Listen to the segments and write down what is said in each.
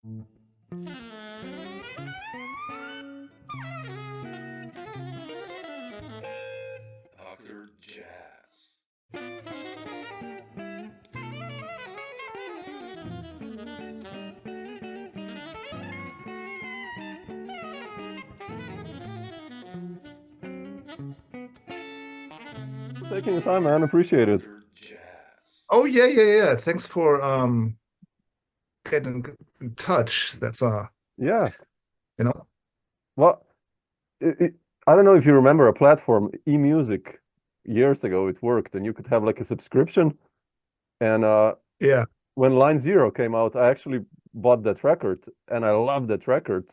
Dr. Jazz. Taking the time, man. Appreciate it. Dr. Jazz. Oh yeah. Thanks for getting in touch. That's Yeah. you know. Well, I don't know if you remember a platform, eMusic, years ago. It worked, and you could have like a subscription. And Yeah. when Line Zero came out, I actually bought that record, and I love that record.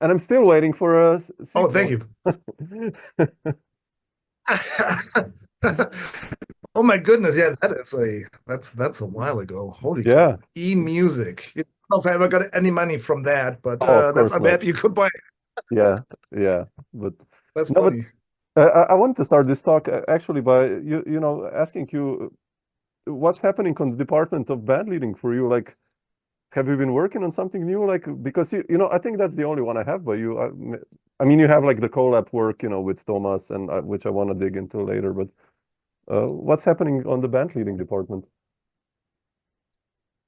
And I'm still waiting for a Oh, thank you. Oh my goodness, yeah, that's a while ago. Holy Yeah. crap. eMusic. I don't know if I ever got any money from that, but Oh, of that's course I'm not. happy you could buy it. Yeah, but That's no, but funny. I wanted to start this talk actually by you know asking you what's happening on the department of band leading for you. Like, have you been working on something new? Like, because you know I think that's the only one I have by you. I mean, you have like the collab work, you know, with Thomas, and which I want to dig into later. But what's happening on the band leading department?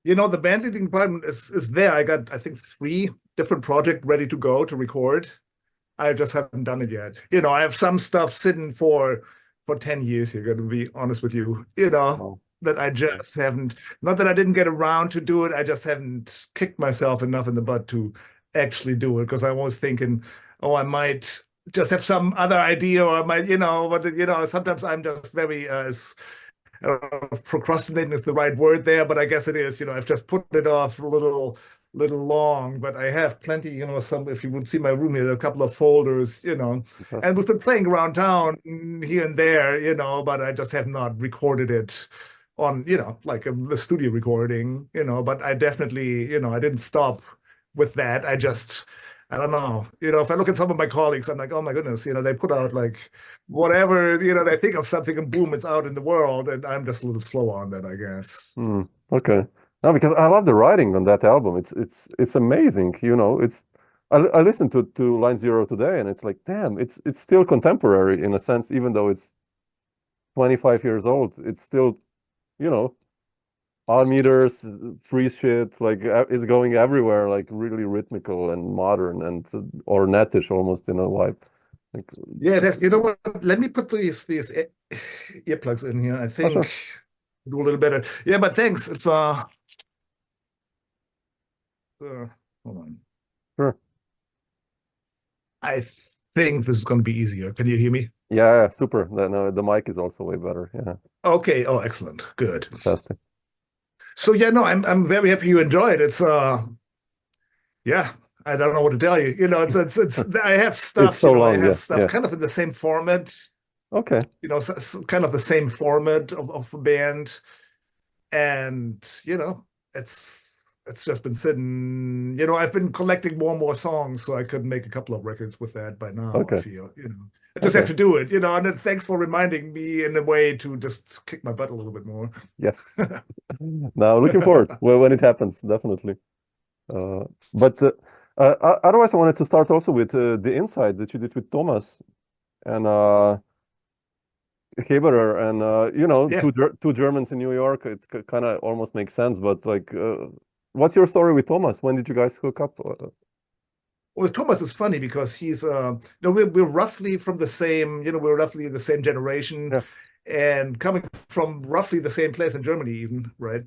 You know, the band leading department is there. I got, I think, 3 different projects ready to go to record. I just haven't done it yet. You know, I have some stuff sitting for 10 years here, to be honest with you. You know, Oh, that I just haven't, not that I didn't get around to do it, I just haven't kicked myself enough in the butt to actually do it, because I was thinking, oh, I might just have some other idea, or I might, you know, but you know, sometimes I'm just very I don't know if procrastinating is the right word there, but I guess it is. You know, I've just put it off a little long, but I have plenty, you know, some, if you would see my room here, a couple of folders, you know, and fantastic. we've been playing around town here and there, you know, but I just have not recorded it on, you know, like a studio recording, you know, but I definitely, you know, I didn't stop with that. I don't know, you know, if I look at some of my colleagues, I'm like, oh my goodness, you know, they put out like whatever, you know, they think of something and boom, it's out in the world. And I'm just a little slow on that, I guess. Okay. No, because I love the writing on that album. It's amazing. You know, I listened to Line Zero today, and it's like, damn, it's still contemporary in a sense, even though it's 25 years old. It's still, you know, all meters, free shit, like it's going everywhere, like really rhythmical and modern and ornetish almost in a vibe. Like, Yeah, it has, you know what? Let me put these earplugs in here. I oh, think sure. do a little better. Yeah, but thanks. It's hold on. Sure. I think this is going to be easier. Can you hear me? Yeah, super. No, the mic is also way better. Yeah, Okay. Oh, excellent. Good. fantastic. So yeah, no, I'm very happy you enjoyed it. It's yeah, I don't know what to tell you. You know, it's I have It's stuff, so you know, I long. have Yeah, stuff yeah. kind of in the same format, Okay. you know, kind of the same format of a band. And, you know, it's just been sitting, you know, I've been collecting more and more songs, so I could make a couple of records with that by now, I Okay. feel, you know. I just have to do it, you know, and then thanks for reminding me in a way to just kick my butt a little bit more. Yes. Now looking forward when it happens, definitely. But otherwise, I wanted to start also with the insight that you did with Thomas and Heberer, and you know, Yeah. two Germans in New York. It kind of almost makes sense. But like, what's your story with Thomas? When did you guys hook up? Well, Thomas is funny because he's no, we're roughly from the same, you know, we're roughly the same generation Yeah. and coming from roughly the same place in Germany even, right?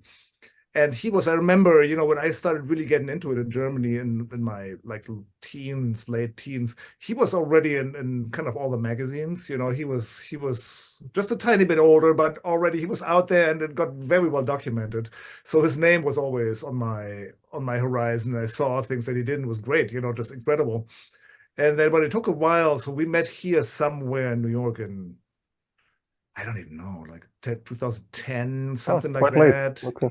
And he was, I remember, you know, when I started really getting into it in Germany in my like teens, late teens, he was already in kind of all the magazines. You know, he was just a tiny bit older, but already he was out there and it got very well documented. So his name was always on my horizon. I saw things that he did and it was great, you know, just incredible. And then, but it took a while, so we met here somewhere in New York in, I don't even know, like 2010, something like Quite late. that. Okay.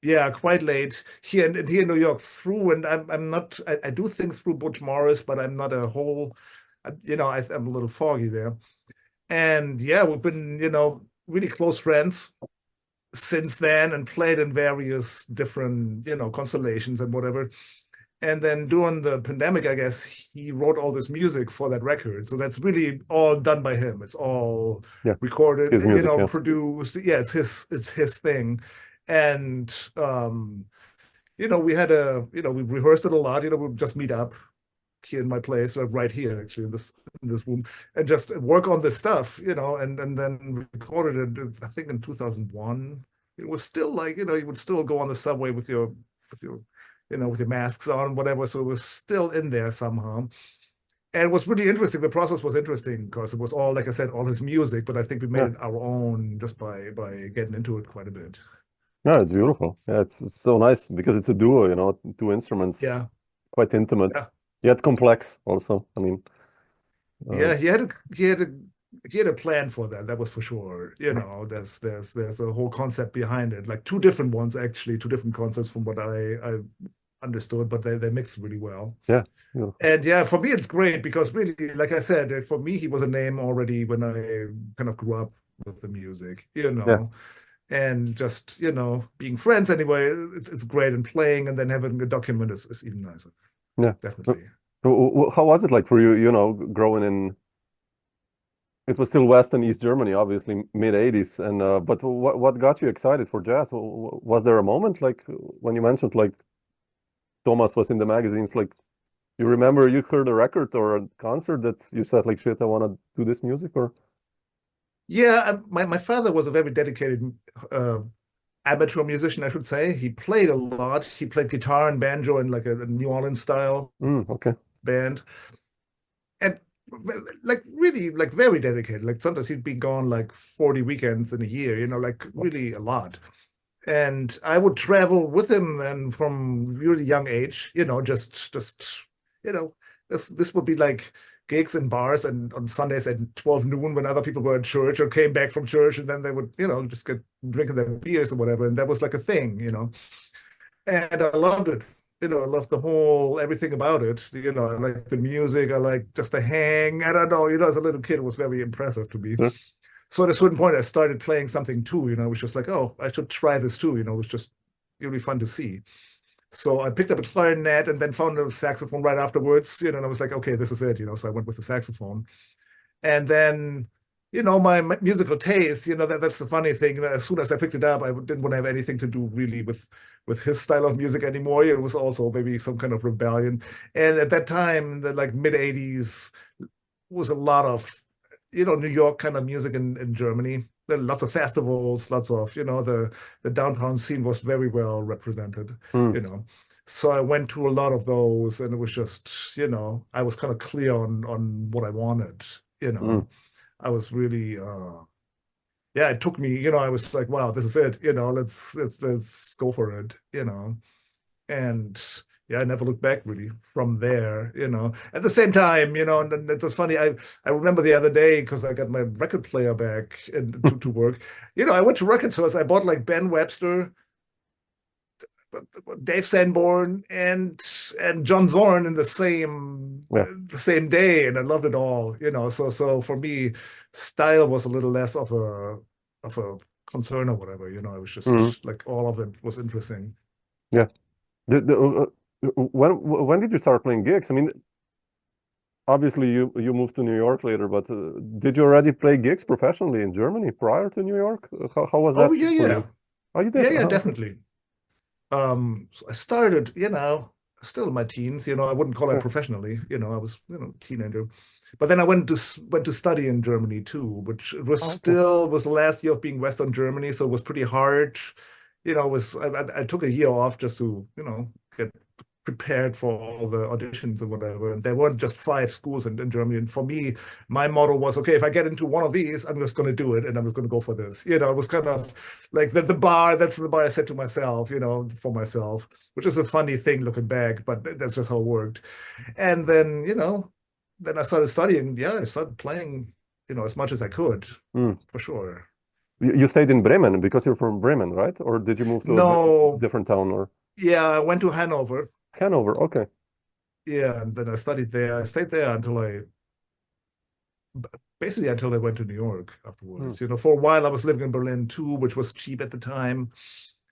Yeah, quite late here and here in New York through, and I'm not, I do think through Butch Morris, but I'm not a whole, you know, I'm a little foggy there. And yeah, we've been, you know, really close friends. since then and played in various different, constellations and whatever. And then during the pandemic, I guess he wrote all this music for that record. So that's really all done by him. It's all recorded, his music, produced. Yeah, it's his thing. And we had we rehearsed it a lot. We'd just meet up here in my place, right here actually in this room, and just work on this stuff, and then recorded it. I think in 2001. It was still like, you would still go on the subway with your with your masks on, whatever. So it was still in there somehow. And it was really interesting. The process was interesting because it was all, like I said, all his music, but I think we made it our own just by getting into it quite a bit. No, it's beautiful. Yeah, it's so nice because it's a duo, two instruments. Yeah. Quite intimate. Yeah. Yet complex also. I mean, yeah, he had a plan for that. That was for sure. There's a whole concept behind it, like two different ones actually, two different concepts from what I understood, but they mixed really well. Yeah. And yeah, for me it's great because really, like I said, for me he was a name already when I kind of grew up with the music, and just being friends anyway. It's great, and playing and then having a document is even nicer. Yeah, definitely. How was it like for you, growing in? It was still West and East Germany, obviously, mid-'80s. And but what got you excited for jazz? Was there a moment like when you mentioned like Thomas was in the magazines, like you remember you heard a record or a concert that you said like, shit, I want to do this music? Or yeah, my father was a very dedicated amateur musician, I should say. He played a lot. He played guitar and banjo in like a New Orleans style band. And like really like very dedicated. Like sometimes he'd be gone like 40 weekends in a year, like really a lot. And I would travel with him then from really young age, just this would be like gigs in bars and on Sundays at 12 noon when other people were at church or came back from church, and then they would, just get drinking their beers or whatever. And that was like a thing, and I loved it. I loved the whole, everything about it. I like the music. I like just the hang. I don't know, as a little kid, it was very impressive to me. So at a certain point, I started playing something too, it was just like, oh, I should try this too. It was just really fun to see. So I picked up a clarinet and then found a saxophone right afterwards, and I was like, okay, this is it, so I went with the saxophone. And then, my musical taste, that's the funny thing. As soon as I picked it up, I didn't want to have anything to do really with his style of music anymore. It was also maybe some kind of rebellion. And at that time, the like mid-'80s was a lot of, New York kind of music in Germany. There were lots of festivals, lots of, the downtown scene was very well represented, So I went to a lot of those, and it was just, I was kind of clear on what I wanted, I was really, it took me, I was like, wow, this is it, let's go for it, and yeah, I never looked back really from there, At the same time, and it's just funny. I remember the other day because I got my record player back to work. I went to record stores. I bought like Ben Webster, Dave Sanborn, and John Zorn in the same day, and I loved it all. So for me, style was a little less of a concern or whatever. It was just like all of it was interesting. Yeah. When did you start playing gigs? I mean, obviously you moved to New York later, but did you already play gigs professionally in Germany prior to New York? How was that? Oh yeah, yeah. Oh, you did? Yeah, definitely. So I started, still in my teens. I wouldn't call it professionally. I was, teenager. But then I went to study in Germany too, which was still was the last year of being Western Germany, so it was pretty hard. I took a year off just to, get prepared for all the auditions and whatever. And there weren't just 5 schools in Germany. And for me, my motto was, okay, if I get into one of these, I'm just going to do it, and I'm just going to go for this. It was kind of like that's the bar I set to myself, for myself, which is a funny thing looking back, but that's just how it worked. And then, then I started studying. Yeah, I started playing, as much as I could, for sure. You stayed in Bremen because you're from Bremen, right? Or did you move to a different town? Or yeah, I went to Hanover. Hanover, okay. Yeah, and then I studied there. I stayed there until I basically until I went to New York afterwards. You know, for a while I was living in Berlin too, which was cheap at the time.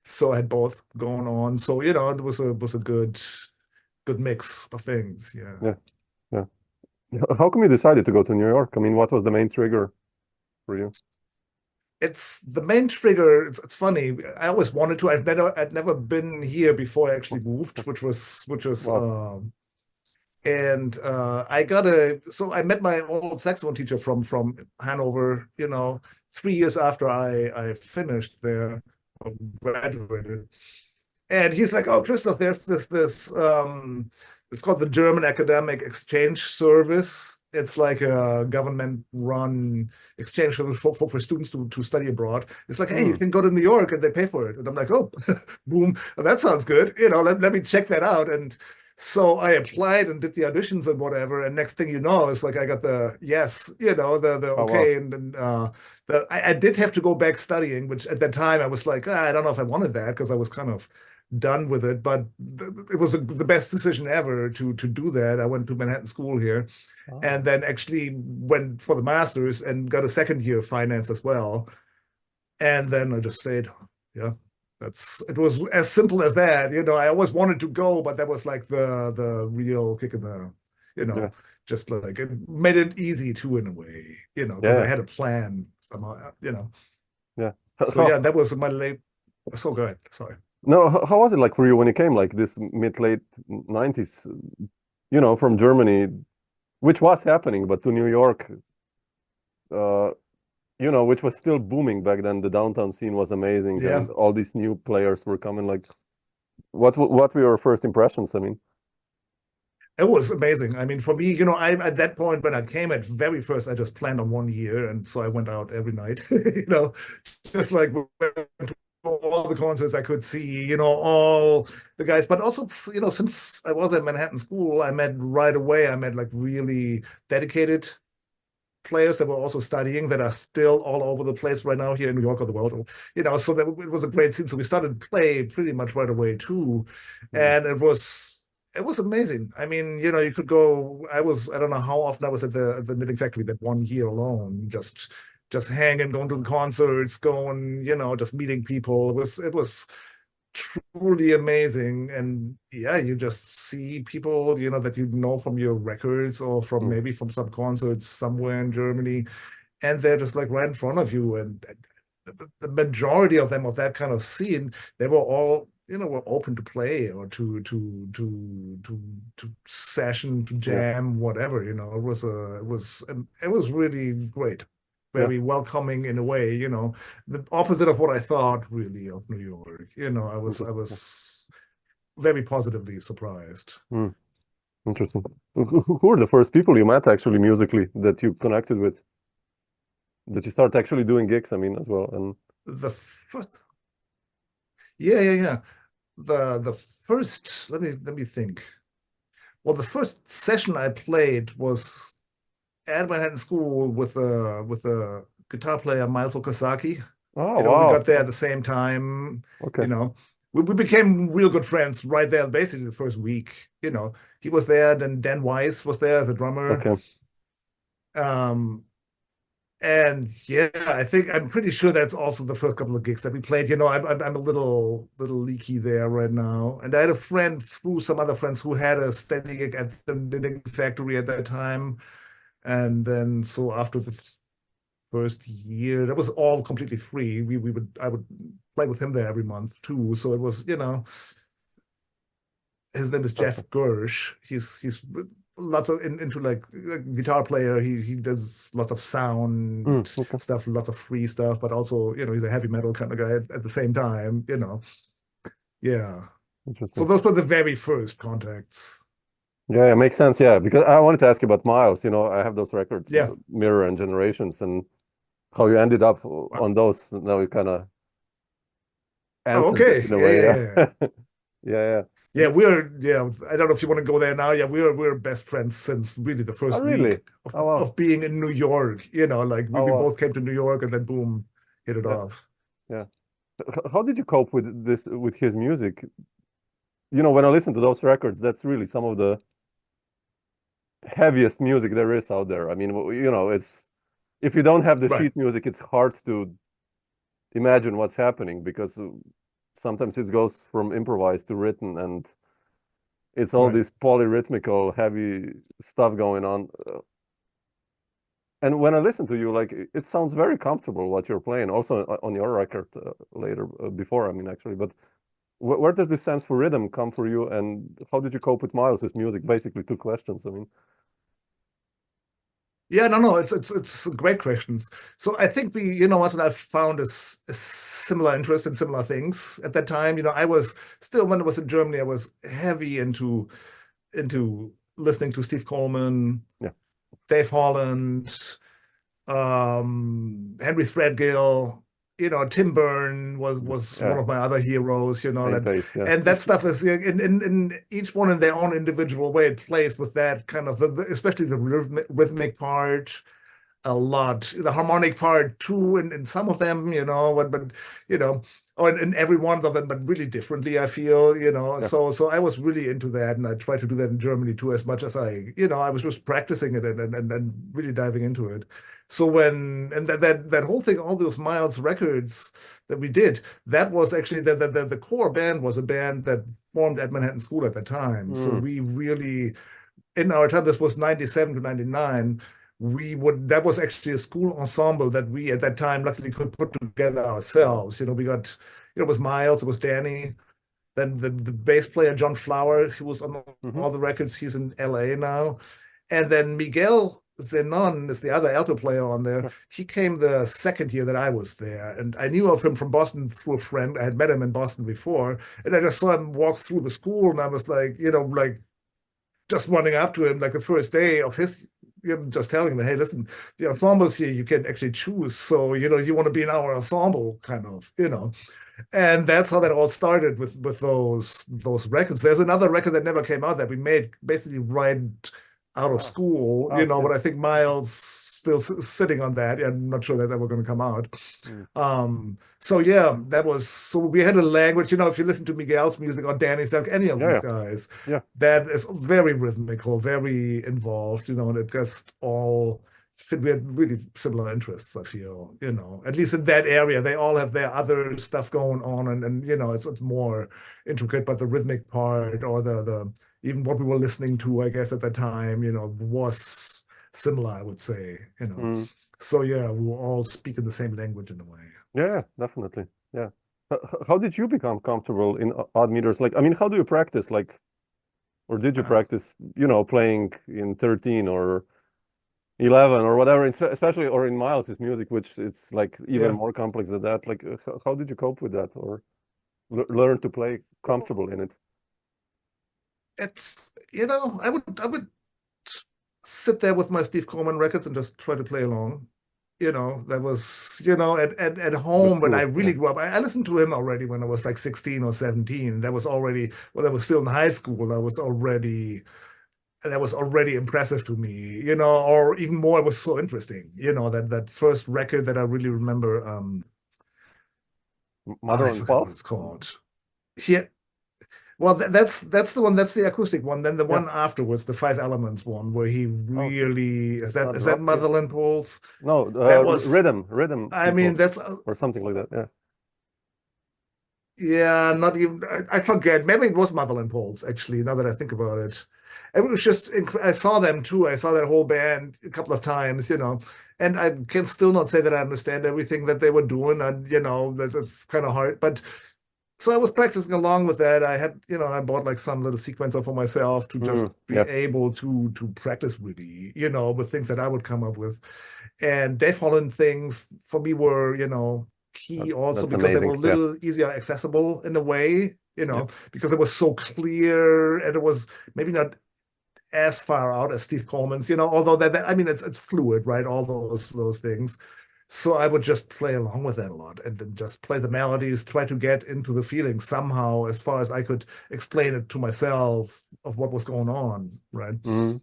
So I had both going on. So, you know, it was a good mix of things. Yeah. Yeah. How come you decided to go to New York? I mean, what was the main trigger for you? It's the main trigger. It's funny. I always wanted to. I'd never been here before I actually moved, which was Wow. and so I met my old saxophone teacher from Hanover, you know, 3 years after I finished there, or graduated. And he's like, "Oh, Christoph, there's this it's called the German Academic Exchange Service. It's like a government-run exchange service for students to study abroad. It's like, hey, you can go to New York and they pay for it." And I'm like, "Oh, boom, that sounds good. You know, let me check that out." And so I applied and did the auditions and whatever. And next thing you know, it's like I got the yes, you know, the Oh, okay. wow. And I did have to go back studying, which at that time I was like, I don't know if I wanted that because I was kind of done with it, but it was the best decision ever to do that. I went to Manhattan School here, and then actually went for the master's and got a second year of finance as well. And then I just stayed. Yeah, it was as simple as that. You know, I always wanted to go, but that was like the real kick in the, you know, Yeah. just like it made it easy too in a way, you know, because I had a plan somehow, you know. Yeah. So yeah, that was my late. So good. Sorry. No, how was it like for you when you came, like this mid-late 90s, you know, from Germany, which was happening, but to New York, you know, which was still booming back then. The downtown scene was amazing, Yeah. and all these new players were coming. Like, what were your first impressions? I mean, It was amazing. I mean, for me, you know, I at that point when I came at very first, I just planned on 1 year, and so I went out every night, you know, just like went to all the concerts I could see, you know, all the guys. But also, you know, since I was at Manhattan School, I met right away. I met like really dedicated players that were also studying that are still all over the place right now here in New York or the world, you know. So that it was a great scene. So we started to play pretty much right away too, and it was amazing. I mean, you know, you could go. I don't know how often I was at the Knitting Factory that 1 year alone, just hanging, going to the concerts, going, you know, just meeting people. It was truly amazing. And yeah, you just see people, you know, that you know from your records or from maybe from some concerts somewhere in Germany, and they're just like right in front of you. And the majority of them of that kind of scene, they were all, you know, were open to play or to session, to jam, whatever, you know. It was really great, very welcoming in a way, you know, the opposite of what I thought really of New York. You know, I was very positively surprised. Interesting. Who were the first people you met actually musically that you connected with, that you start actually doing gigs, I mean, as well? And the first, yeah. The first, let me think. Well, the first session I played was at Manhattan School with a guitar player, Miles Okazaki. oh, You know, we wow. got there at the same time. Okay. You know, we became real good friends right there, basically the first week. You know, he was there, then Dan Weiss was there as a drummer. Okay. And yeah, I'm pretty sure that's also the first couple of gigs that we played. You know, I'm a little leaky there right now. And I had a friend through some other friends who had a steady gig at the Knitting Factory at that time. And then so after the first year, that was all completely free. I would play with him there every month too. So it was, you know, his name is Jeff Gersh. He's lots of into like guitar player. He does lots of sound stuff, lots of free stuff, but also, you know, he's a heavy metal kind of guy at the same time, you know. Yeah. So those were the very first contacts. Yeah, it makes sense. Yeah, because I wanted to ask you about Miles. You know, I have those records, Yeah. Mirror and Generations, and how you ended up on those. Now you kind of answered it in a way. Yeah. Yeah, I don't know if you want to go there now. Yeah, we're best friends since really the first week of being in New York. You know, like we both came to New York and then boom, hit it off. Yeah. How did you cope with this, with his music? You know, when I listen to those records, that's really some of the heaviest music there is out there. I mean, you know, it's if you don't have the Right. sheet music, it's hard to imagine what's happening because sometimes it goes from improvised to written, and it's all Right. this polyrhythmical, heavy stuff going on. And when I listen to you, like it sounds very comfortable what you're playing. Also on your record later, before, I mean, actually. But where does this sense for rhythm come for you, and how did you cope with Miles's music? Basically, two questions. I mean, Yeah, no, it's great questions. So I think once I found a similar interest in similar things at that time. I was still, when I was in Germany, I was heavy into listening to Steve Coleman, yeah, Dave Holland, Henry Threadgill, Tim Byrne was one yeah, of my other heroes, same pace, yeah, and that stuff is in each one in their own individual way. It plays with that kind of especially the rhythmic part a lot, the harmonic part too, in some of them, but or in every one of them, but really differently, I feel, yeah. so I was really into that, and I tried to do that in Germany too, as much as I was just practicing it and really diving into it. So that whole thing, all those Miles records that we did, that was actually the core band was a band that formed at Manhattan School at the time. So we really, in our time, this was 97 to 99, that was actually a school ensemble that we at that time luckily could put together ourselves. We got, it was Miles, it was Danny, then the bass player John Flower, who was on all the records. He's in LA now. And then Miguel Zenon is the other alto player on there. He came the second year that I was there, and I knew of him from Boston through a friend. I had met him in Boston before, and I just saw him walk through the school, and I was like, like just running up to him like the first day of his, just telling him, hey, listen, the ensembles here, you can actually choose. So, you want to be in our ensemble, kind of, And that's how that all started with those records. There's another record that never came out that we made basically right out of school, okay. But I think Miles still sitting on that. I'm not sure that we're going to come out. So yeah, so we had a language, if you listen to Miguel's music or Danny's, like any of these guys, that is very rhythmical, very involved, and it just all fit. We had really similar interests, I feel, at least in that area. They all have their other stuff going on, and it's more intricate, but the rhythmic part or the even what we were listening to, I guess, at that time, was similar, I would say, So yeah, we were all speaking the same language in a way. Yeah, definitely. Yeah. How did you become comfortable in odd meters? Like, I mean, how do you practice? Like, or did you practice, playing in 13 or 11 or whatever, especially or in Miles's music, which it's like even more complex than that. Like, how did you cope with that, or learn to play comfortable in it? It's, I would sit there with my Steve Coleman records and just try to play along. That was, at home when I really grew up. I listened to him already when I was like 16 or 17. That was already, when I was still in high school, that was already impressive to me, or even more, it was so interesting, that first record that I really remember, Mother I and forgot what Pulse? it's called. Yeah. Well, that's the one. That's the acoustic one. Then the one afterwards, the Five Elements one, where he really is that Motherland Pulse? No, that was rhythm. I mean, that's or something like that. Yeah. Yeah, not even. I forget. Maybe it was Motherland Pulse, actually. Now that I think about it, it was just. I saw them too. I saw that whole band a couple of times, and I can still not say that I understand everything that they were doing, and that's kind of hard, but. So I was practicing along with that. I had, I bought like some little sequencer for myself to just be able to practice really, with things that I would come up with. And Dave Holland things for me were, key also because amazing. they were a little easier accessible in a way, because it was so clear and it was maybe not as far out as Steve Coleman's, although I mean, it's fluid, right? All those things. So I would just play along with that a lot and then just play the melodies, try to get into the feeling somehow as far as I could explain it to myself of what was going on, right? And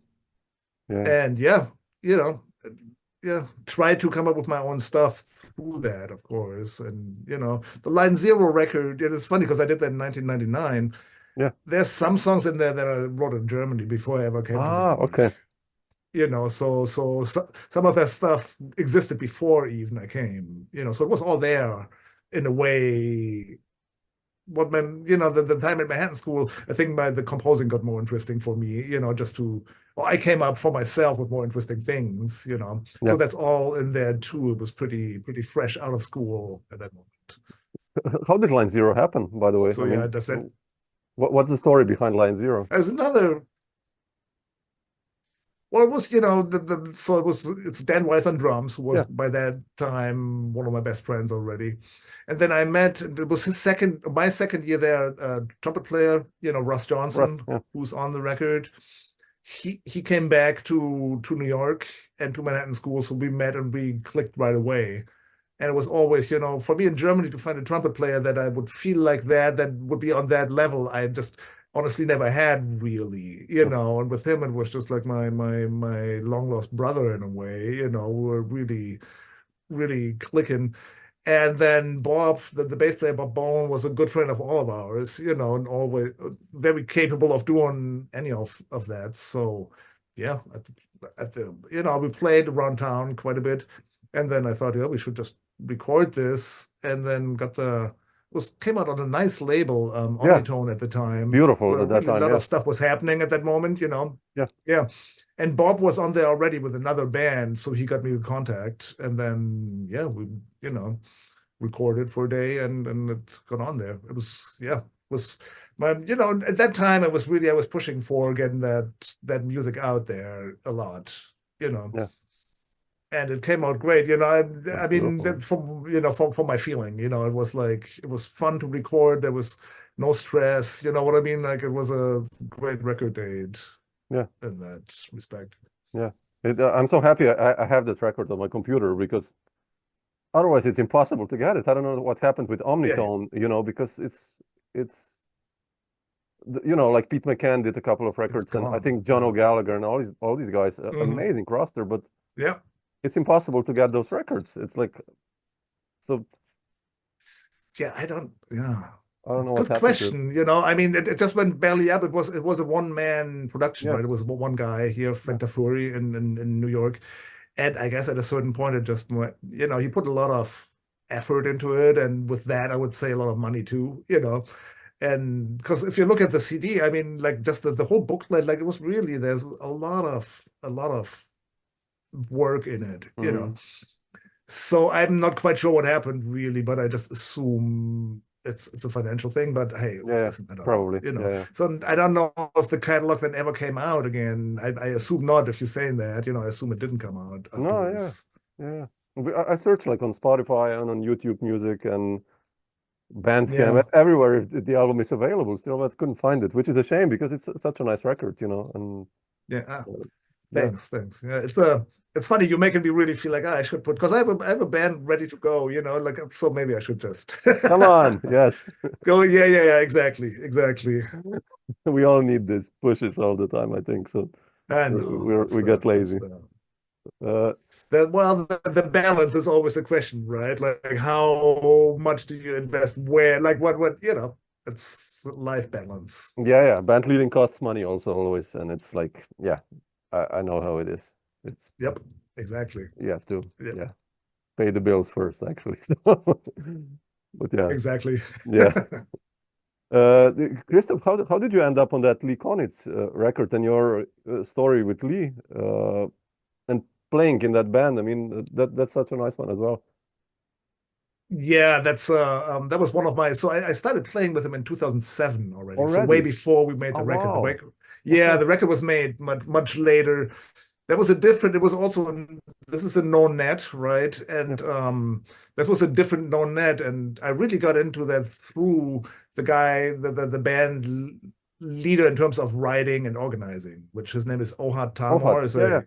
try to come up with my own stuff through that, of course. And, the Line Zero record, it is funny because I did that in 1999. Yeah. There's some songs in there that I wrote in Germany before I ever came to New York. Okay. So some of that stuff existed before even I came, so it was all there in a way. What meant, the time at Manhattan School, I think the composing got more interesting for me, I came up for myself with more interesting things, Yeah. So that's all in there too. It was pretty fresh out of school at that moment. How did Line Zero happen, by the way? So yeah, that's it. What's the story behind Line Zero? As another, well, it was, so it's Dan Weiss on drums, who was by that time one of my best friends already. And then I met, it was my second year there, trumpet player, Russ Johnson, who's on the record. He came back to New York and to Manhattan School, so we met and we clicked right away. And it was always, for me in Germany to find a trumpet player that I would feel like that would be on that level, I just honestly never had really, and with him it was just like my long lost brother in a way, we were really, really clicking. And then Bob, the bass player Bob Bowen, was a good friend of all of ours, and always very capable of doing any of that. So yeah, we played around town quite a bit. And then I thought, we should just record this, and then came out on a nice label, Omnitone at the time. Beautiful at that time. A lot of stuff was happening at that moment, Yeah. And Bob was on there already with another band, so he got me in contact, and then we recorded for a day, and it got on there. It was my, at that time I was pushing for getting that music out there a lot, Yeah. And it came out great, I mean, from my feeling, it was like, it was fun to record. There was no stress, you know what I mean? Like, it was a great record date. Yeah. In that respect. Yeah. I'm so happy I have that record on my computer, because otherwise it's impossible to get it. I don't know what happened with Omnitone, because it's like Pete McCann did a couple of records, and I think John O'Gallagher and all these guys, amazing roster, but it's impossible to get those records. It's like, so. Yeah, I don't know what happened. Good question. I mean, it just went barely up. It was a one-man production, right? It was one guy here, Frank Tafuri in New York. And I guess at a certain point, it just went, he put a lot of effort into it. And with that, I would say a lot of money too, And because if you look at the CD, I mean, like just the whole booklet, like it was really, there's a lot of work in it, So I'm not quite sure what happened really, but I just assume it's a financial thing. But hey, listen, I don't probably know, So I don't know if the catalog then ever came out again. I assume not. If you're saying that, I assume it didn't come out afterwards. No, I searched like on Spotify and on YouTube Music and Bandcamp, everywhere if the album is available. Still, I couldn't find it, which is a shame, because it's such a nice record, and thanks. Yeah, it's funny, you're making me really feel like I should put, because I have a band ready to go, like, so maybe I should just come on. Yes. Go. Yeah, exactly. We all need these pushes all the time, I think. So I know we get lazy. The balance is always the question, right? Like how much do you invest where, like what it's life balance. Yeah, band leading costs money also always, and it's like, I know how it is. It's exactly. You have to pay the bills first, actually. But exactly. Christof, how did you end up on that Lee Konitz record, and your story with Lee and playing in that band? I mean, that's such a nice one as well. Yeah, that was one of my. So I started playing with him in 2007 already. So way before we made the record. Wow. The record was made much later. That was it was also, this is a known net, right? And that was a different known net. And I really got into that through the guy, the band leader in terms of writing and organizing, which his name is Ohad Tamor. Is a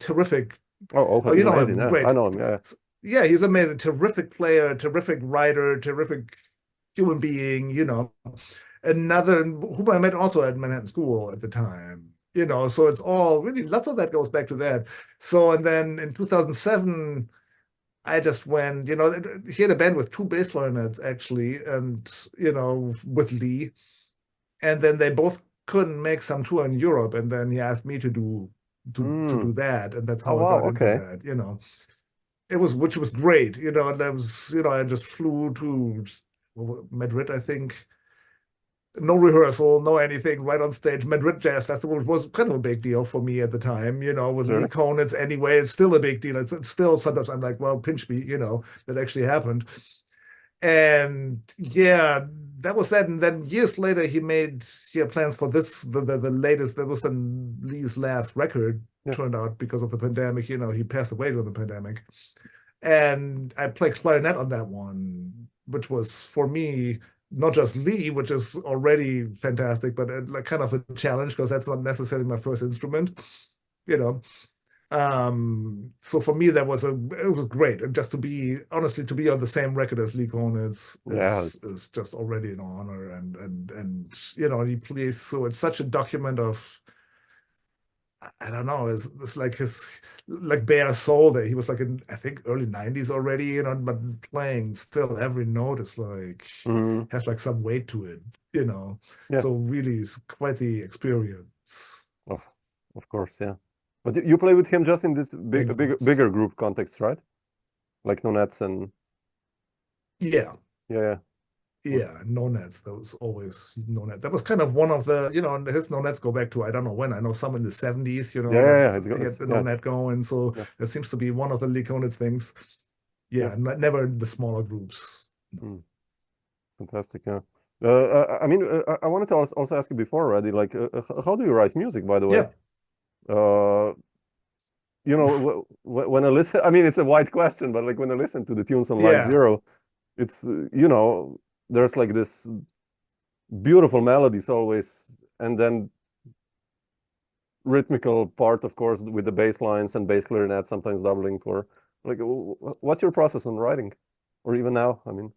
terrific. Ohad, you know amazing. him, great. I know him, Yeah, he's amazing. Terrific player, terrific writer, terrific human being, Another, whom I met also at Manhattan School at the time. So it's all really, lots of that goes back to that. So, and then in 2007, I just went, he had a band with 2 bass clarinets actually, and, with Lee. And then they both couldn't make some tour in Europe. And then he asked me to do to do that, and that's Oh, how I wow, got into okay. that. Which was great. And that was I just flew to Madrid, I think. No rehearsal, no anything, right on stage. Madrid Jazz Festival was kind of a big deal for me at the time, with Sure. Lee Konitz anyway. It's still a big deal. It's still sometimes I'm like, well, pinch me, that actually happened. And yeah, that was that. And then years later, he made plans for this, the latest, that was then Lee's last record, Yeah. turned out because of the pandemic. He passed away during the pandemic. And I played clarinet on that one, which was for me not just Lee, which is already fantastic, but like kind of a challenge because that's not necessarily my first instrument, you know. So for me, it was great, and just to be on the same record as Lee Konitz is just already an honor, and he plays, so it's such a document of, I don't know, it's like his like bare soul there. He was like in, I think, early 90s already, but playing still every note is like has like some weight to it, Yeah. So really it's quite the experience. Of course, yeah. But you play with him just in this bigger group context, right? Like No Nets and yeah. No Nets. That was always No Net. That was kind of one of the, and his No Nets go back to, I don't know when. I know some in the 70s, Yeah. he had the No Net going. So that seems to be one of the Lee Konitz things. Never the smaller groups. No. Fantastic, yeah. I mean, I wanted to also ask you before already, like, how do you write music, by the way? When I listen, I mean, it's a wide question, but like when I listen to the tunes on Line Zero, it's, there's like this beautiful melodies always, and then rhythmical part, of course, with the bass lines and bass clarinet, sometimes doubling for, like, what's your process on writing? Or even now, I mean.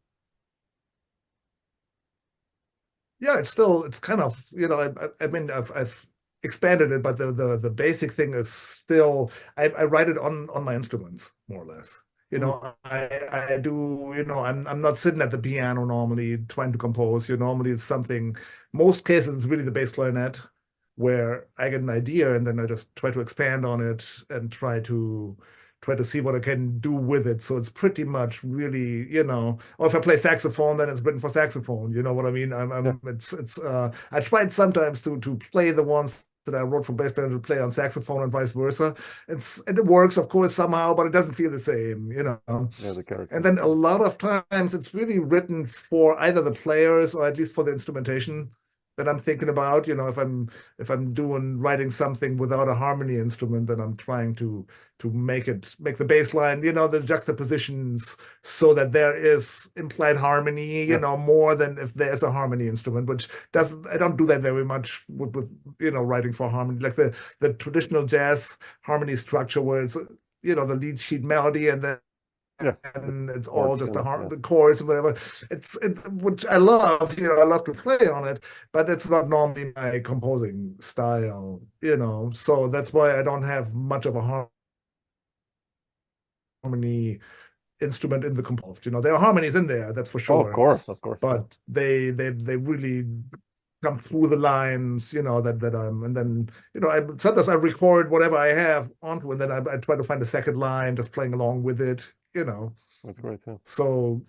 Yeah, it's kind of, I mean, I've expanded it, but the basic thing is still, I write it on my instruments, more or less. I do, I'm not sitting at the piano normally trying to compose. Normally it's something, most cases it's really the bass clarinet where I get an idea and then I just try to expand on it and try to see what I can do with it. So it's pretty much really, or if I play saxophone, then it's written for saxophone. You know what I mean? I tried sometimes to play the ones that I wrote for bass clarinet to play on saxophone and vice versa. And it works, of course, somehow, but it doesn't feel the same, Yeah, the character. And then a lot of times it's really written for either the players or at least for the instrumentation that I'm thinking about. If I'm writing something without a harmony instrument, then I'm trying to make the bass line, the juxtapositions, so that there is implied harmony, more than if there's a harmony instrument, which I don't do that very much with writing for harmony, like the traditional jazz harmony structure where it's, the lead sheet melody and then and it's all just the chords and whatever. It's which I love, I love to play on it, but it's not normally my composing style, So that's why I don't have much of a harmony instrument in the composition. There are harmonies in there, that's for sure. Of course. But they really come through the lines, that I'm, and then, sometimes I record whatever I have onto, and then I try to find a second line, just playing along with it. That's great, yeah. So,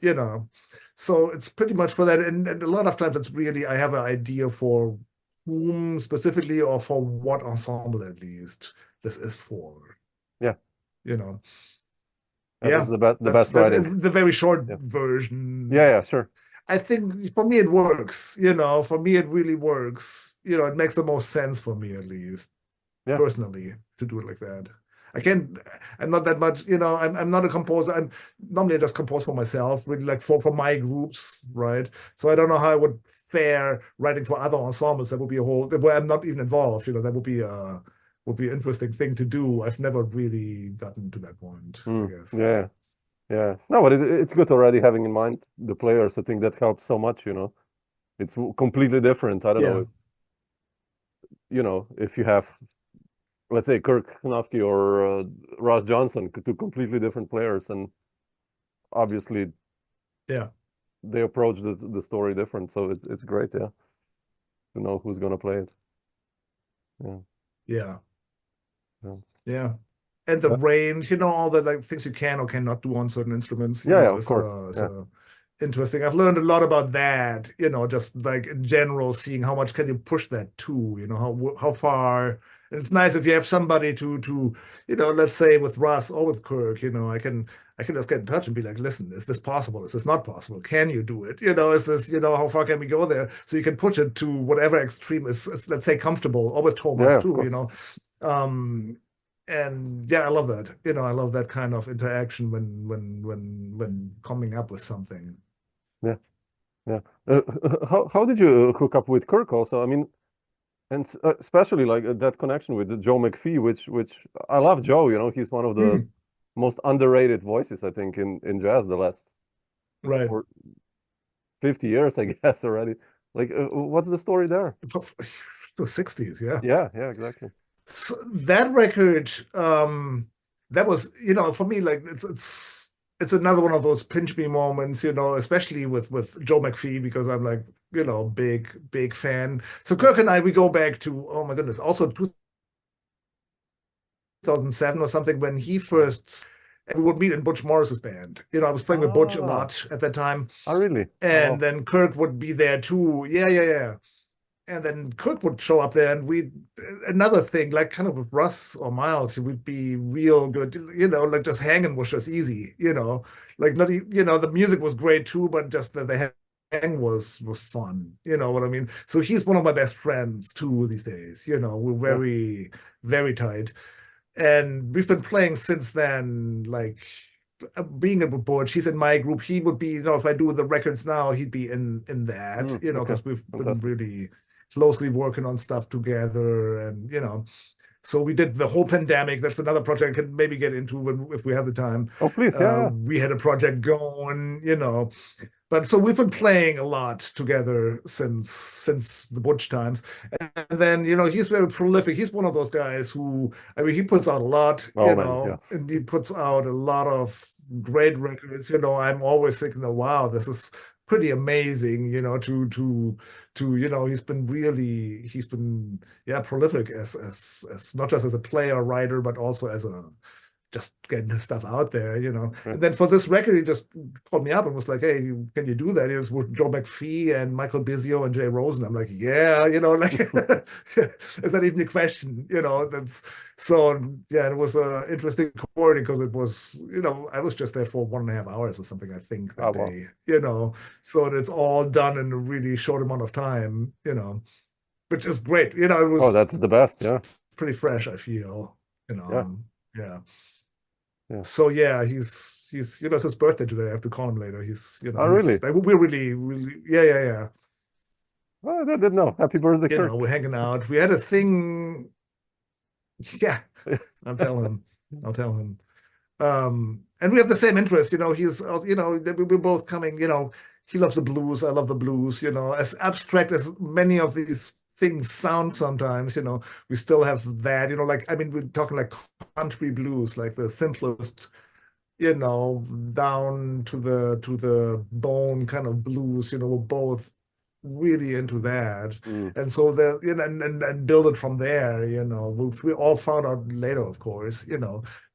so it's pretty much for that. And a lot of times it's really, I have an idea for whom specifically or for what ensemble at least this is for. Yeah. That's the best writing. The very short version. Yeah, sure. I think for me it works, for me it really works. It makes the most sense for me, at least, personally, to do it like that. I'm not that much, I'm not a composer. I'm normally I just compose for myself, really, like for my groups, right? So I don't know how I would fare writing for other ensembles. That would be where I'm not even involved, that would be an interesting thing to do. I've never really gotten to that point, I guess. Yeah. No, but it's good already having in mind the players. I think that helps so much, It's completely different. I don't know, if you have, let's say, Kirk Knuffke or Ross Johnson, two completely different players, and obviously, they approach the story different. So it's great, to know who's gonna play it. Yeah. Yeah. And the Uh, range, all the like things you can or cannot do on certain instruments, yeah, of is course. interesting. I've learned a lot about that, just like in general, seeing how much can you push that to, how far. And it's nice if you have somebody to, let's say with Russ or with Kirk, I can just get in touch and be like, listen, is this possible? Is this not possible? Can you do it? Is this, how far can we go there? So you can push it to whatever extreme is let's say, comfortable, or with Thomas Yeah, of too, course. And yeah, I love that. I love that kind of interaction when coming up with something. Yeah, yeah. How did you hook up with Kirk also? I mean, and especially like that connection with Joe McPhee, which I love Joe. He's one of the Hmm, most underrated voices, I think, in jazz the last right. for 50 years, I guess already. Like, what's the story there? The 60s, yeah. Yeah, yeah, exactly. So that record, that was, for me, like it's another one of those pinch me moments, especially with Joe McPhee, because I'm like, big fan. So Kirk and I, we go back to, oh my goodness, also 2007 or something, when he first, and we would meet in Butch Morris's band. I was playing with Butch a Ah, lot at that time, oh, really? Oh, and wow. then Kirk would be there too. Yeah, yeah, yeah. And then Kirk would show up there, and another thing, like kind of with Russ or Miles, we'd be real good, like just hanging was just easy, like not, the music was great too, but just the hang was fun, you know what I mean? So he's one of my best friends too these days, we're Yeah. very, very tight. And we've been playing since then, like being a board. He's in my group. He would be, if I do the records now, he'd be in that, Okay. because we've been Fantastic. really closely working on stuff together. And, so we did the whole pandemic. That's another project I can maybe get into if we have the time. Oh, please. Yeah, yeah. We had a project going, but so we've been playing a lot together since the Butch times. And then, he's very prolific. He's one of those guys who, I mean, he puts out a lot, Oh, man. Yeah. and he puts out a lot of great records. I'm always thinking, oh, wow, this is pretty amazing, he's been yeah, prolific as not just as a player, writer, but also as a just getting his stuff out there. Right. And then for this record, he just called me up and was like, "Hey, can you do that?" It was with Joe McPhee and Michael Bizzio and Jay Rosen. I'm like, "Yeah, like, is that even a question?" That's so. Yeah, it was a interesting recording because it was, I was just there for 1.5 hours or something, I think, Oh, that wow. day. So it's all done in a really short amount of time. Which is great. It Oh, was that's the best. Yeah. pretty fresh, I feel. Yeah. Yeah. Yeah. So yeah, he's it's his birthday today. I have to call him later. Oh, really? We're really, really, yeah. Oh, I didn't know. Happy birthday, Kirk. We're hanging out. We had a thing. Yeah, I'll tell him. I'll tell him. And we have the same interest. He's we're both coming. He loves the blues. I love the blues. As abstract as many of these things sound sometimes, we still have that. Like, I mean, we're talking like country blues, like the simplest, down to the bone kind of blues. We're both really into that. Mm, And so and build it from there. We all found out later, of course,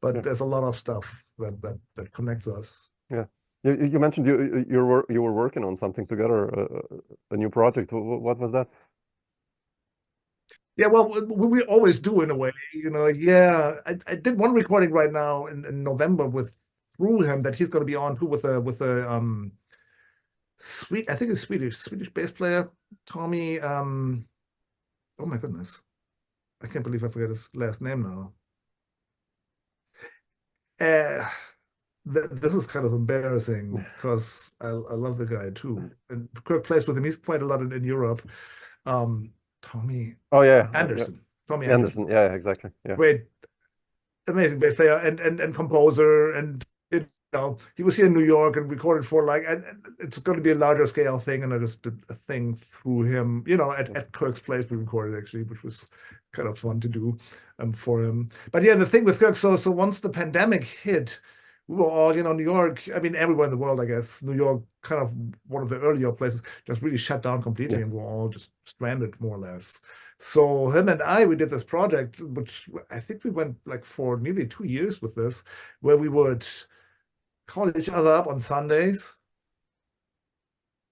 but yeah. there's a lot of stuff that connects us. Yeah. You mentioned you were working on something together, a new project. What was that? Yeah, well, we always do in a way, Yeah, I did one recording right now in November with through him that he's going to be on too with a I think it's Swedish bass player, Tommy. Oh my goodness, I can't believe I forget his last name now. Uh, this is kind of embarrassing because I love the guy too, and Kirk plays with him. He's quite a lot in Europe. Um, Tommy Oh, yeah. Yeah. Anderson, Tommy Anderson. Anderson, Yeah, exactly. Yeah. great, amazing bass player and composer, and he was here in New York and recorded for like, and it's going to be a larger scale thing, and I just did a thing through him, at Kirk's place we recorded actually, which was kind of fun to do for him. But yeah, the thing with Kirk, so once the pandemic hit, we were all, New York, I mean, everywhere in the world, I guess, New York, kind of one of the earlier places, just really shut down completely, Yeah. and we were all just stranded, more or less. So him and I, we did this project, which I think we went like for nearly 2 years with this, where we would call each other up on Sundays,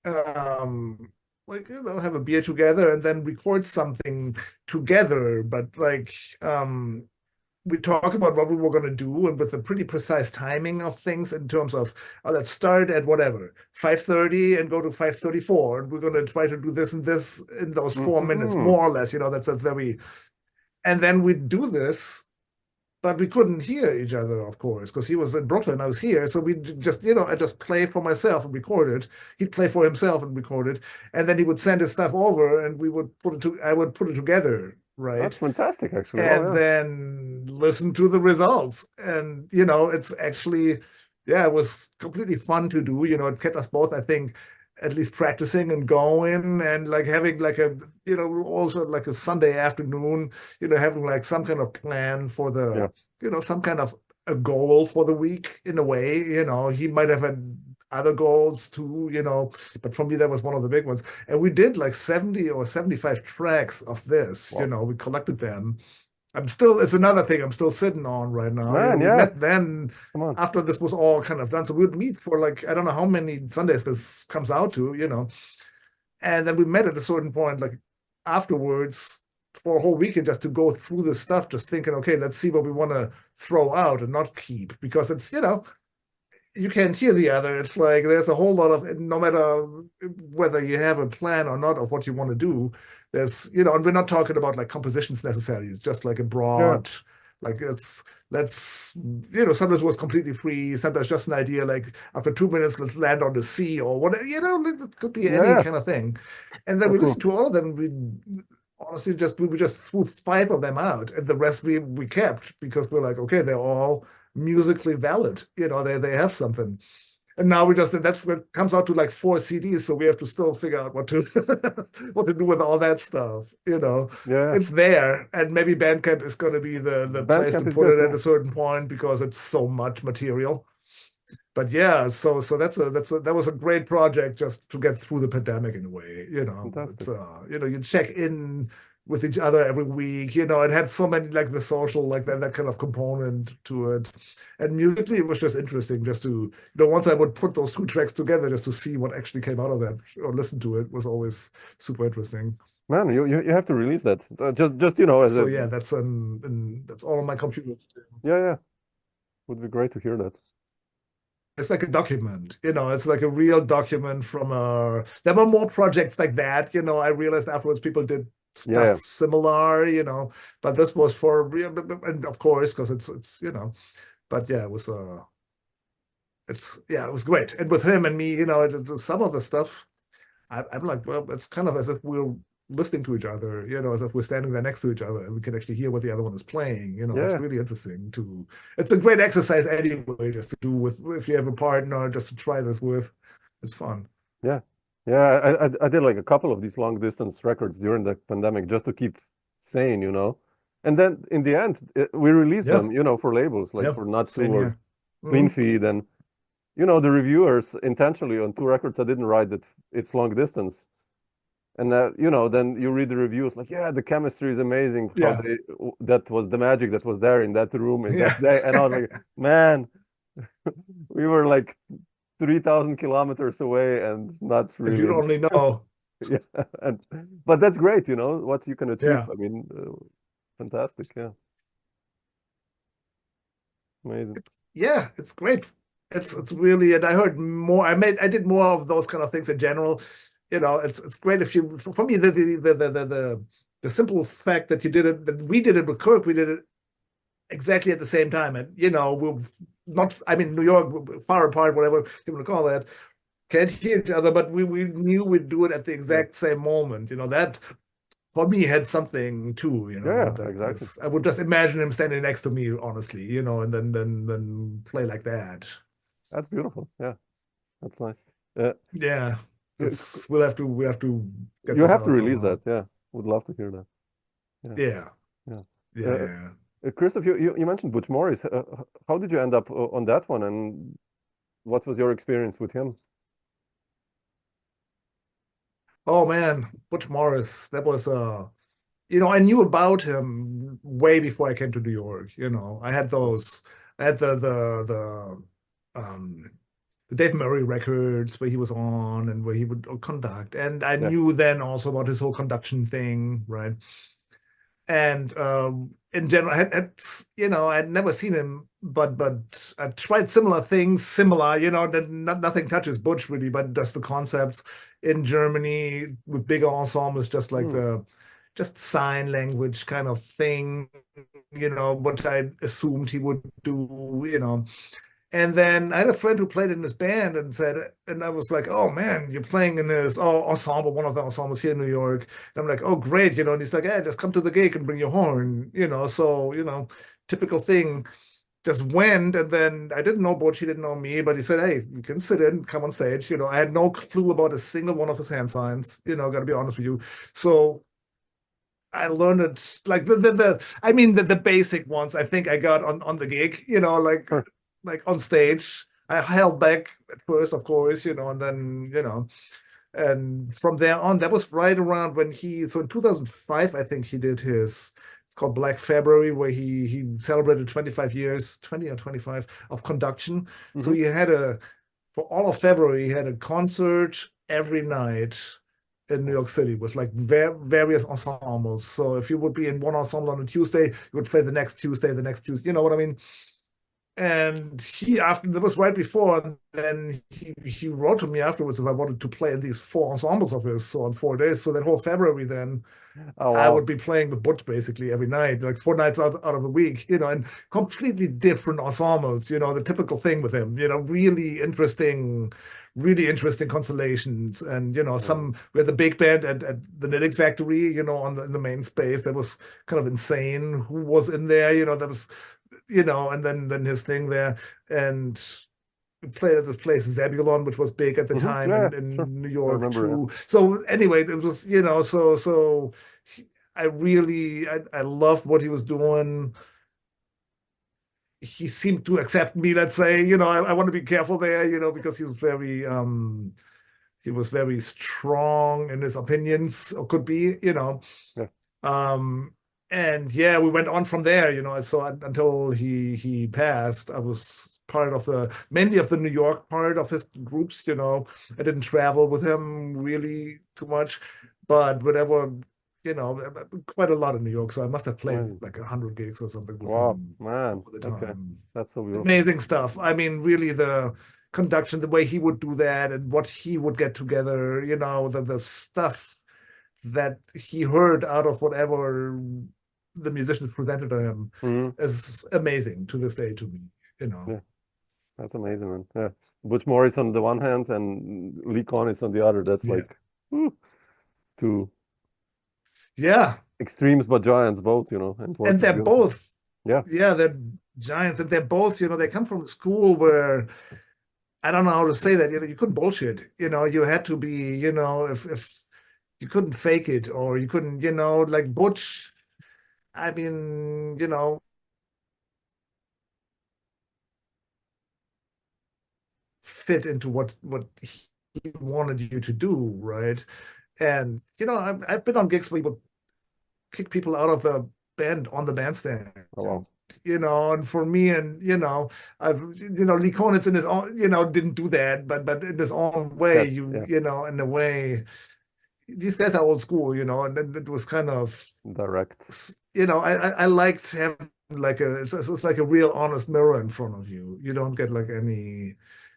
like, have a beer together and then record something together, but like, we talk about what we were going to do, and with a pretty precise timing of things in terms of, let's start at whatever 5:30 and go to 5:34, and we're going to try to do this and this in those 4 minutes, more or less. That's very. And then we do this, but we couldn't hear each other, of course, because he was in Brooklyn, I was here. So we just, I just play for myself and record it. He'd play for himself and record it, and then he would send his stuff over, and we would I would put it together. Right. That's fantastic, actually. And then listen to the results. And, it's actually, it was completely fun to do. It kept us both, I think, at least practicing and going, and like having like a, also like a Sunday afternoon, having like some kind of plan for the, some kind of a goal for the week in a way. He might have had other goals too, but for me, that was one of the big ones. And we did like 70 or 75 tracks of this. Wow. We collected them. It's another thing I'm still sitting on right now. Man, we met then after this was all kind of done. So we would meet for like, I don't know how many Sundays this comes out to, and then we met at a certain point, like afterwards, for a whole weekend, just to go through this stuff, just thinking, okay, let's see what we want to throw out and not keep, because it's, you can't hear the other. It's like there's a whole lot of, no matter whether you have a plan or not of what you want to do, there's, and we're not talking about like compositions necessarily. It's just like a broad, like let's, sometimes it was completely free. Sometimes just an idea, like after 2 minutes, let's land on the sea or whatever, it could be any kind of thing. And then we listened to all of them. We honestly we just threw 5 of them out, and the rest we kept, because we're like, okay, they're all musically valid, they have something. And now that comes out to like 4 CDs, so we have to still figure out what to what to do with all that stuff. It's there, and maybe Bandcamp is going to be the place to put it at a certain point, because it's so much material. But so that was a great project just to get through the pandemic in a way. It's you check in with each other every week. It had so many, like the social, like that kind of component to it. And musically, it was just interesting just to, once I would put those 2 tracks together, just to see what actually came out of that, or listen to it, was always super interesting. Man, you have to release that. Just that's all on my computer. Yeah. Would be great to hear that. It's like a document, it's like a real document from there were more projects like that, I realized afterwards people did stuff similar, but this was for real, and of course, because it's but it was it was great. And with him and me, some of the stuff, I'm like, well, it's kind of as if we're listening to each other, as if we're standing there next to each other, and we can actually hear what the other one is playing. It's really interesting it's a great exercise anyway, just to do if you have a partner, just to try this with. It's fun. Yeah, I did like a couple of these long distance records during the pandemic, just to keep sane, and then in the end we released them, for labels, like for Natsu or Clean Feed, and the reviewers intentionally on 2 records I didn't write that it's long distance. And then you read the reviews, like, the chemistry is amazing. That was the magic that was there in that room in that day. And I was like, man, we were like 3,000 kilometers away, and not really. If you only know. But that's great, what you can achieve. I mean, fantastic. Amazing. It's great. It's really, and I heard more. I did more of those kind of things in general. It's great if you, for me, the simple fact that we did it with Kirk, we did it exactly at the same time. And, we're not, I mean, New York, far apart, whatever you want to call that, can't hear each other, but we knew we'd do it at the exact same moment. That for me had something too, exactly. I would just imagine him standing next to me, honestly, and then play like that. That's beautiful. Yeah, that's nice. We'll have to get you have to release somehow. That. Would love to hear that. Yeah. Christoph, you mentioned Butch Morris. How did you end up on that one, and what was your experience with him? Oh man, Butch Morris. That was I knew about him way before I came to New York. I had I had um the Dave Murray records where he was on and where he would conduct. And I Yeah. knew then also about his whole conduction thing, right? And in general, I'd never seen him, but I tried similar things, that nothing touches Butch really, but just the concepts in Germany with bigger ensembles, just like Mm. just sign language kind of thing, what I assumed he would do. And then I had a friend who played in this band and I was like, oh man, you're playing in this ensemble, one of the ensembles here in New York. And I'm like, oh great, and he's like, yeah, just come to the gig and bring your horn, so, typical thing. Just went, and then I didn't know Butch, he didn't know me, but he said, hey, you can sit in, come on stage. I had no clue about a single one of his hand signs, gotta be honest with you. So I learned it like the basic ones I think I got on the gig, Sure. like on stage. I held back at first, of course, and then, and from there on, that was right around when so in 2005, I think he did it's called Black February, where he celebrated 25 years, 20 or 25 of conduction. So Mm-hmm. he had for all of February, he had a concert every night in New York City with like various ensembles. So if you would be in one ensemble on a Tuesday, you would play the next Tuesday, you know what I mean? And after that was right before, and then he wrote to me afterwards if I wanted to play in these four ensembles of his, so on 4 days. So that whole February then Oh I would wow. be playing with Butch basically every night, like 4 nights out of the week, and completely different ensembles, the typical thing with him, really interesting constellations. And, Yeah. we had the big band at the Knitting Factory, in the main space. That was kind of insane who was in there, that was, and then his thing there. And we played at this place, Zebulon, which was big at the Mm-hmm. time Yeah, sure. in New I York remember. Yeah. too. So anyway, it was, so I loved what he was doing. He seemed to accept me, let's say, I want to be careful there, because he was very strong in his opinions, or could be, Yeah. Um, and yeah, we went on from there, so until he passed, I was part of mainly of the New York part of his groups, I didn't travel with him really too much, but whatever, quite a lot in New York. So I must have played Amazing. like 100 gigs or something with Wow, him man. over the Okay, time. that's so beautiful. Amazing stuff. I mean, really the conduction, the way he would do that and what he would get together, the stuff that he heard out of whatever the musicians presented to him Mm-hmm. is amazing to this day to me, Yeah, that's amazing, man. Yeah, Butch Morris on the one hand and Lee Konitz on the other. That's Yeah. like two Yeah. extremes, but giants both, and And working they're beautiful. both, Yeah, yeah, they're giants, and they're both, they come from a school where I don't know how to say that, you couldn't bullshit, you had to be, if you couldn't fake it or you couldn't, like Butch, I mean, fit into what he wanted you to do, right? And I've been on gigs where he would kick people out of the band on the bandstand. oh wow. And for me, and Lee Konitz in his own, didn't do that, but in his own way, Yeah, yeah, in a way, these guys are old school, and it was kind of, direct. I liked having like it's like a real honest mirror in front of you. You don't get like any,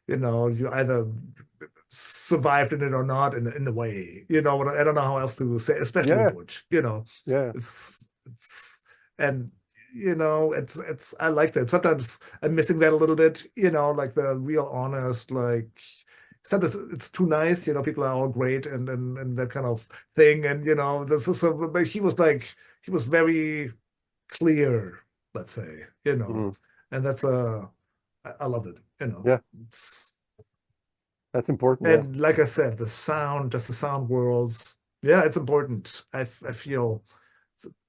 you either survived in it or not in a way. I don't know how else to say, especially with Yeah, Butch. yeah, It's and it's I like that. Sometimes I'm missing that a little bit. Like the real honest, like sometimes it's too nice. People are all great and that kind of thing. And this is but he was very clear, let's say. mhm. And that's I love it. Yeah, It's that's important. Yeah, and like I said, the sound, just the sound worlds. Yeah, it's important. I feel,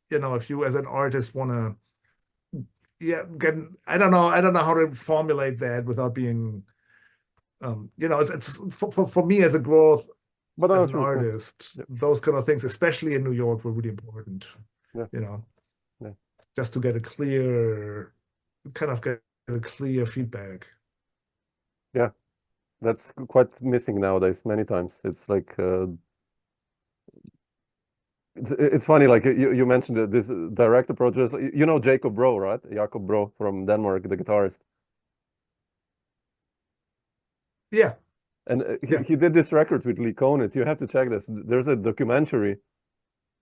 if you as an artist want to yeah, again, I don't know how to formulate that without being, it's for me as a growth But as no, an true. artist, Yeah. those kind of things, especially in New York, were really important. Yeah. Yeah. Just to get a clear feedback. Yeah, that's quite missing nowadays. Many times, it's like it's funny. Like you mentioned this direct approach. You know Jacob Bro, right? Jacob Bro from Denmark, the guitarist. Yeah. And Yeah. he did this record with Lee Konitz. You have to check this. There's a documentary,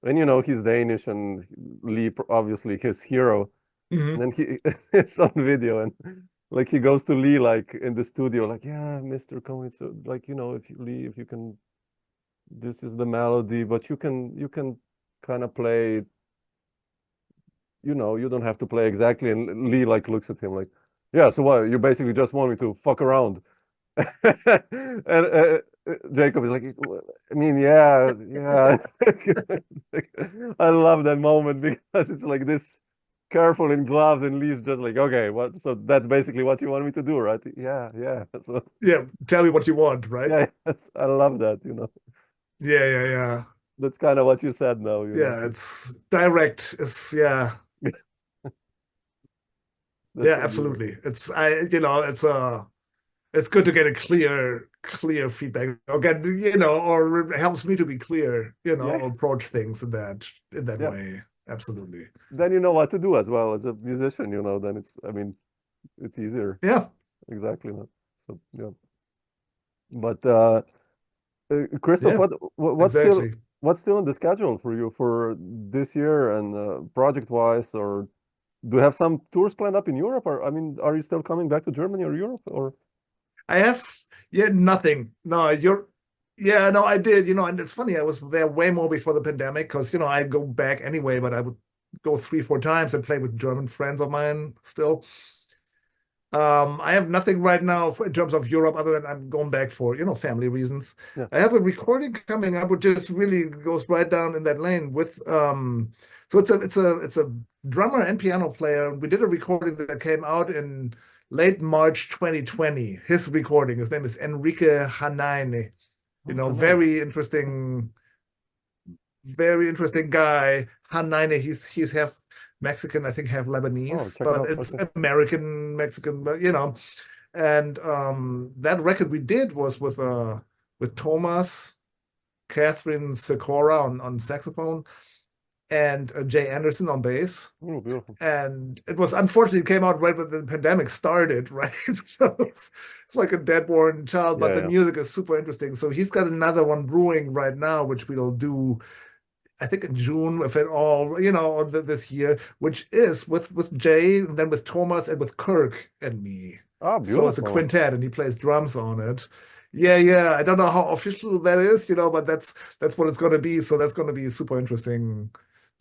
and he's Danish, and Lee obviously his hero. Mhm. And then it's on video, and like he goes to Lee like in the studio, like, yeah, Mr. Konitz, like Lee, if you can, this is the melody, but you can kind of play. You don't have to play exactly. And Lee like looks at him like, yeah, so what? You basically just want me to fuck around. And Jacob is like, I mean, yeah. I love that moment because it's like this careful and gloved, and Lee's just like, okay, what? So that's basically what you want me to do, right? Yeah. So Yeah, tell me what you want, right? yeah, I love that. Yeah. That's kind of what you said now. Yeah, it's direct. Yeah, That's so absolutely. beautiful. It's good to get a clear feedback. Or or it helps me to be clear, Yeah. approach things in that Yeah. way. Absolutely. Then you know what to do as well as a musician. Then it's easier. Yeah. Exactly. So yeah. But Christoph, Yeah, exactly. what's still on the schedule for you for this year and project-wise, or do you have some tours planned up in Europe, or are you still coming back to Germany or Europe, or? I have nothing. No, no, I did, and it's funny, I was there way more before the pandemic because I go back anyway, but I would go 3-4 times and play with German friends of mine still. I have nothing right now in terms of Europe other than I'm going back for, family reasons. Yeah. I have a recording coming up which just really goes right down in that lane with so it's a drummer and piano player. We did a recording that came out in late March 2020. His recording, his name is Enrique Hanaine. Very interesting guy. Hanaine, he's half Mexican, I think half Lebanese, but it's American Mexican, and that record we did was with Thomas, Catherine Sikora on saxophone, and Jay Anderson on bass. Oh, beautiful. And it was unfortunately it came out right when the pandemic started, right? So it's like a deadborn child, but the music is super interesting. So he's got another one brewing right now, which we'll do, I think in June, if at all, this year, which is with Jay, and then with Thomas, and with Kirk and me. Oh, beautiful. So it's a quintet, and he plays drums on it. Yeah. I don't know how official that is, but that's what it's going to be. So that's going to be super interesting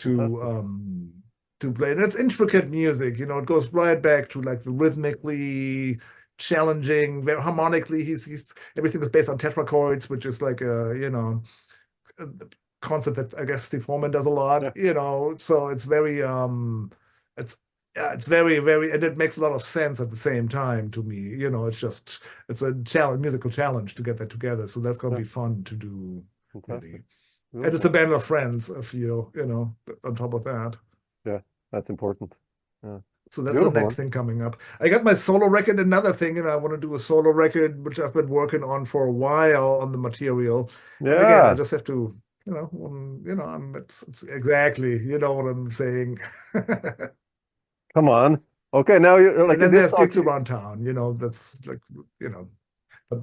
to play. And it's intricate music, it goes right back to like the rhythmically challenging, very harmonically. He's everything is based on tetrachords, which is like a concept that I guess Steve Foreman does a lot, so it's very it's very, very, and it makes a lot of sense at the same time to me. It's a musical challenge to get that together. So that's going to be fun to do. Really. And it's a band of friends, I feel, on top of that. Yeah, that's important. Yeah. So that's the next thing coming up. I got my solo record, another thing, I want to do a solo record, which I've been working on for a while on the material. Yeah. And again, I just have to, it's exactly, you know what I'm saying. Come on. Okay, now you're like. And then there's gigs around town, that's like, But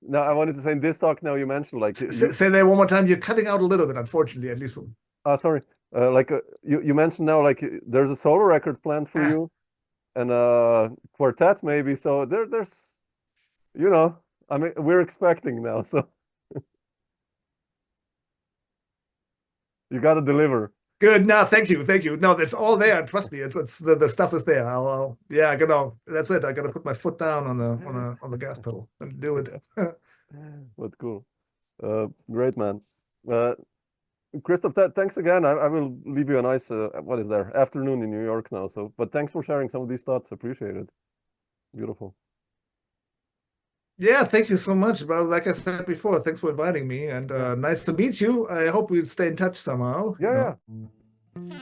now I wanted to say in this talk, now you mentioned like. Say that one more time. You're cutting out a little bit, unfortunately, at least. Sorry. You mentioned now like there's a solo record planned for you, and a quartet maybe. So there's, we're expecting now. So you got to deliver. Good. No, thank you. No, it's all there. Trust me. It's the stuff is there. I gotta. That's it. I gotta put my foot down on the gas pedal and do it. But cool. Great, man. Christof, thanks again. I will leave you a nice, what is there, afternoon in New York now. So, but thanks for sharing some of these thoughts. Appreciate it. Beautiful. Yeah, thank you so much. Well, like I said before, thanks for inviting me, and nice to meet you. I hope we'll stay in touch somehow. Yeah, you know? yeah.